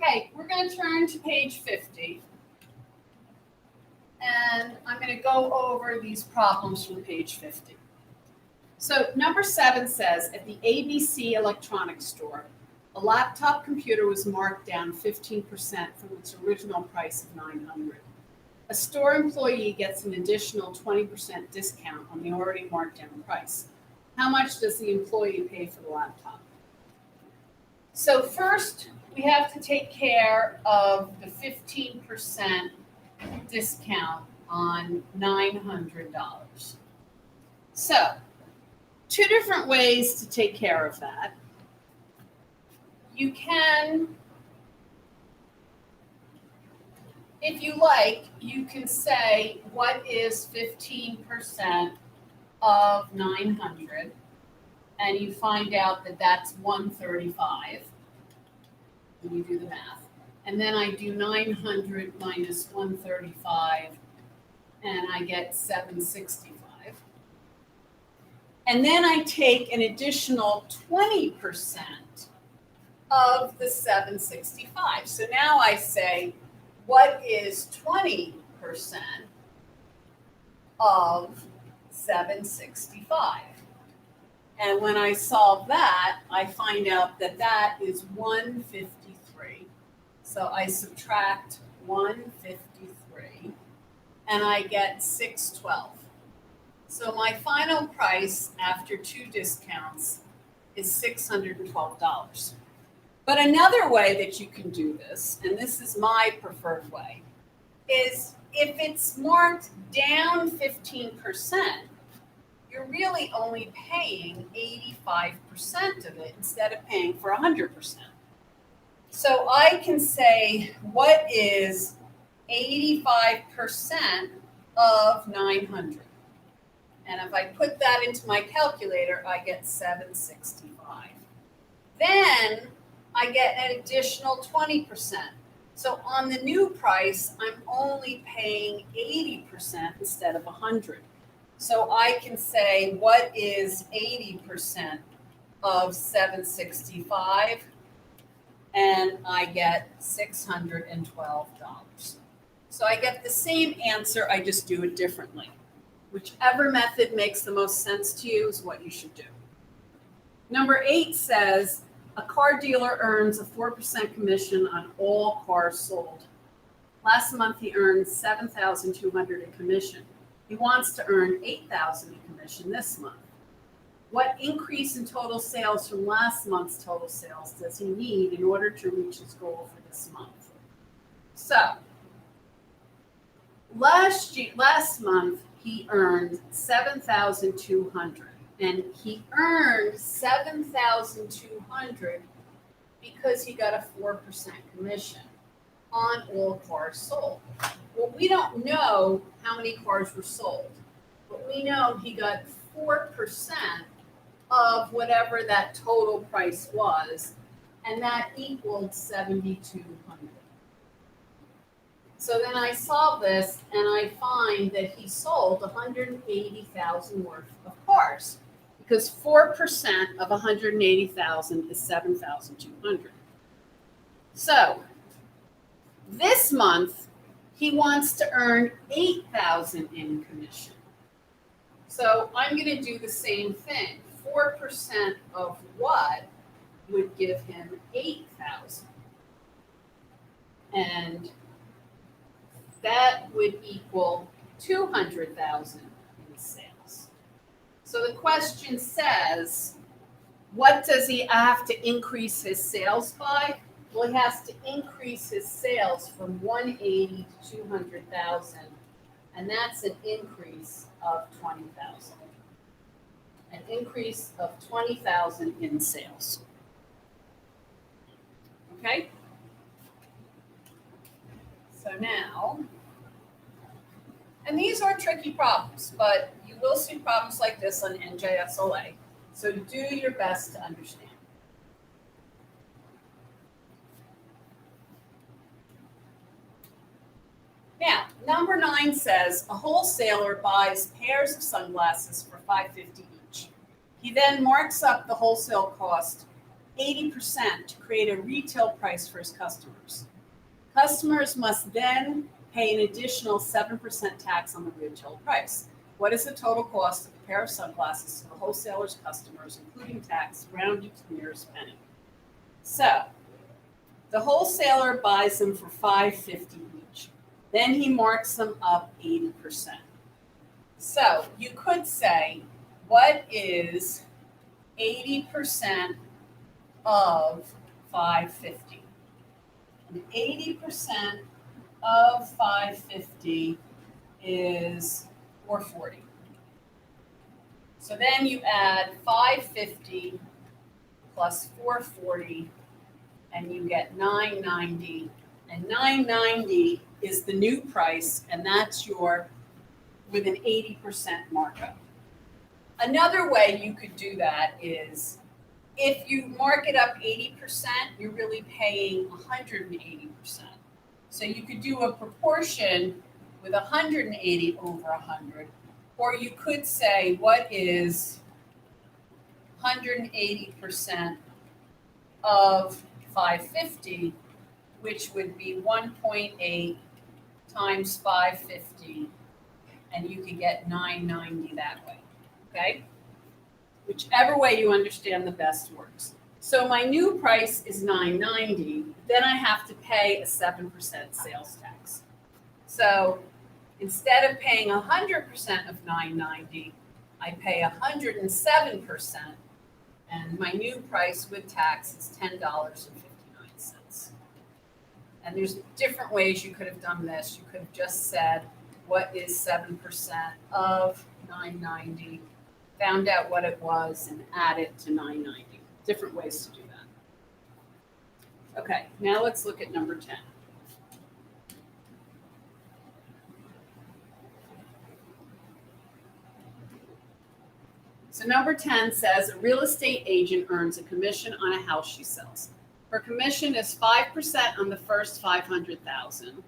Okay, we're going to turn to page 50. And I'm going to go over these problems from page 50. So number 7 says, at the ABC Electronics Store, a laptop computer was marked down 15% from its original price of $900. A store employee gets an additional 20% discount on the already marked down price. How much does the employee pay for the laptop? So first, we have to take care of the 15% discount on $900. So, two different ways to take care of that. You can, if you like, you can say what is 15% of 900, and you find out that that's 135, and you do the math. And then I do 900 minus 135, and I get 765. And then I take an additional 20% of the 765. So now I say, what is 20% of 765? And when I solve that, I find out that that is 153. So I subtract 153, and I get 612. So my final price after 2 discounts is $612. But another way that you can do this, and this is my preferred way, is if it's marked down 15%, you're really only paying 85% of it instead of paying for 100%. So I can say, what is 85% of 900? And if I put that into my calculator, I get 765. Then I get an additional 20%. So on the new price, I'm only paying 80% instead of 100. So I can say, what is 80% of 765? And I get $612. So I get the same answer, I just do it differently. Whichever method makes the most sense to you is what you should do. Number 8 says, a car dealer earns a 4% commission on all cars sold. Last month he earned $7,200 in commission. He wants to earn $8,000 in commission this month. What increase in total sales from last month's total sales does he need in order to reach his goal for this month? So, last month he earned $7,200, and he earned $7,200 because he got a 4% commission on all cars sold. Well, we don't know how many cars were sold, but we know he got 4% of whatever that total price was, and that equaled $7,200. So then I solve this, and I find that he sold 180,000 worth of cars, because 4% of 180,000 is 7,200. So this month, he wants to earn 8,000 in commission. So I'm going to do the same thing. 4% of what would give him 8,000? And that would equal 200,000 in sales. So the question says, what does he have to increase his sales by? Well, he has to increase his sales from 180 to 200,000, and that's an increase of 20,000. An increase of 20,000 in sales. Okay? So now, and these are tricky problems, but you will see problems like this on NJSLA. So do your best to understand. Now, number 9 says a wholesaler buys pairs of sunglasses for $5.50 each. He then marks up the wholesale cost 80% to create a retail price for his customers. Customers must then pay an additional 7% tax on the retail price. What is the total cost of a pair of sunglasses to the wholesaler's customers, including tax, rounded to the nearest penny? So, the wholesaler buys them for $5.50 each. Then he marks them up 80%. So, you could say, what is 80% of $5.50? And 80% of $5.50 is $4.40. So then you add $5.50 plus $4.40, and you get $9.90. And $9.90 is the new price, and that's your with an 80% markup. Another way you could do that is if you mark it up 80%, you're really paying 180%. So you could do a proportion with 180 over 100, or you could say, what is 180% of 550, which would be 1.8 times 550, and you could get 990 that way, okay? Whichever way you understand the best works. So my new price is $9.90. Then I have to pay a 7% sales tax. So instead of paying 100% of $9.90, I pay 107%, and my new price with tax is $10.59. And there's different ways you could have done this. You could have just said, what is 7% of $9.90? Found out what it was and add it to $9.90. Different ways to do that. Okay, now let's look at number 10. So number 10 says a real estate agent earns a commission on a house she sells. Her commission is 5% on the first $500,000,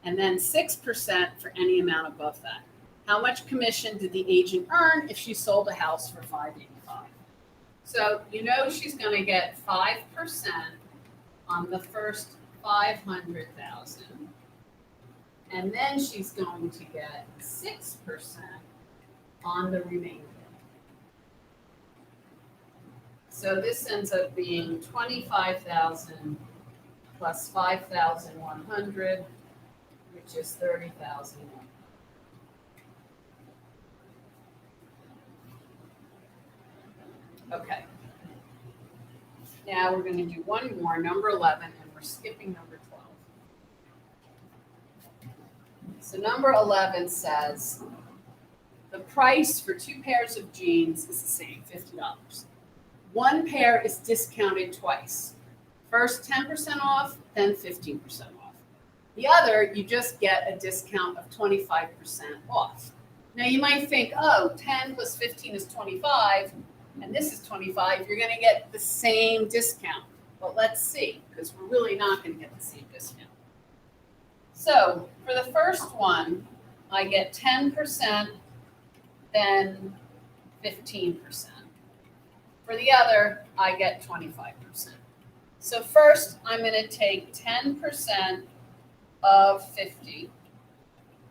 and then 6% for any amount above that. How much commission did the agent earn if she sold a house for $585? So you know she's going to get 5% on the first $500,000, and then she's going to get 6% on the remainder. So this ends up being 25,000 plus 5,100, which is 30,000. Okay. Now we're going to do one more, number 11, and we're skipping number 12. So number 11 says the price for 2 pairs of jeans is the same, $50. One pair is discounted twice. First 10% off, then 15% off. The other, you just get a discount of 25% off. Now you might think, oh, 10 plus 15 is 25, and this is 25, you're going to get the same discount. But let's see, because we're really not going to get the same discount. So for the first one, I get 10%, then 15%. For the other, I get 25%. So first, I'm going to take 10% of 50,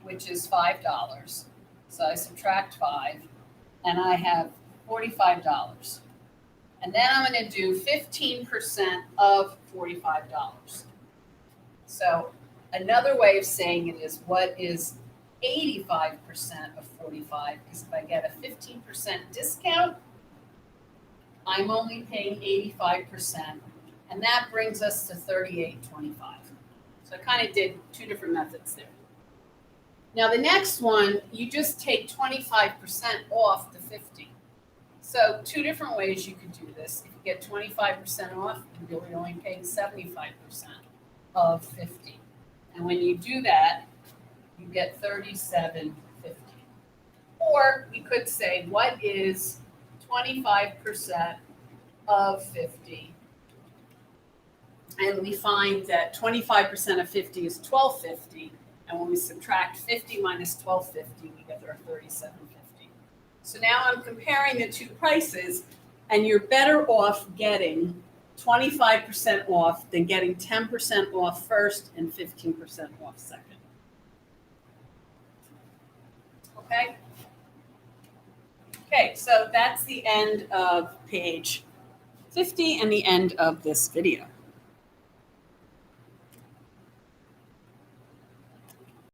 which is $5. So I subtract 5, and I have $45. And then I'm going to do 15% of $45. So another way of saying it is, what is 85% of 45? Because if I get a 15% discount, I'm only paying 85%, and that brings us to $38.25. So I kind of did 2 different methods there. Now the next one, you just take 25% off the 50. So 2 different ways you could do this. If you get 25% off, you're really only paying 75% of 50. And when you do that, you get $37.50. Or we could say, what is 25% of 50? And we find that 25% of 50 is $12.50. And when we subtract 50 minus $12.50, we get our $37.50. So now I'm comparing the 2 prices, and you're better off getting 25% off than getting 10% off first and 15% off second. Okay? Okay, so that's the end of page 50 and the end of this video.